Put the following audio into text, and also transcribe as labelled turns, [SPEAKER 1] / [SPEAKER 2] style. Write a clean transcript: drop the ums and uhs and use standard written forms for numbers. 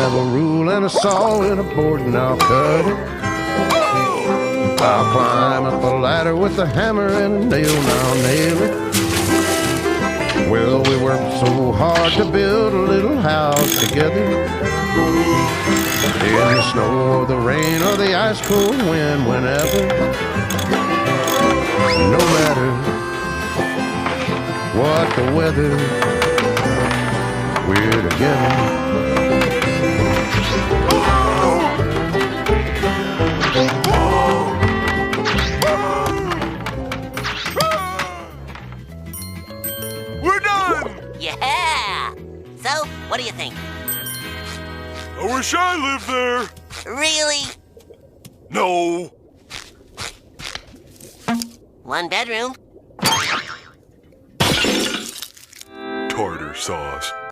[SPEAKER 1] have a rule and a saw and a board and I'll cut it. I'll climb up a ladder with a hammer and a nail and I'll nail it. Well, we worked so hard to build a little house together. In the snow or the rain or the ice cold wind, whenever. No matter what the weather, we're together.
[SPEAKER 2] We're done!
[SPEAKER 3] Yeah! So, what do you think?
[SPEAKER 2] I wish I lived there.
[SPEAKER 3] Really?
[SPEAKER 2] No.
[SPEAKER 3] One bedroom.
[SPEAKER 2] Tartar sauce.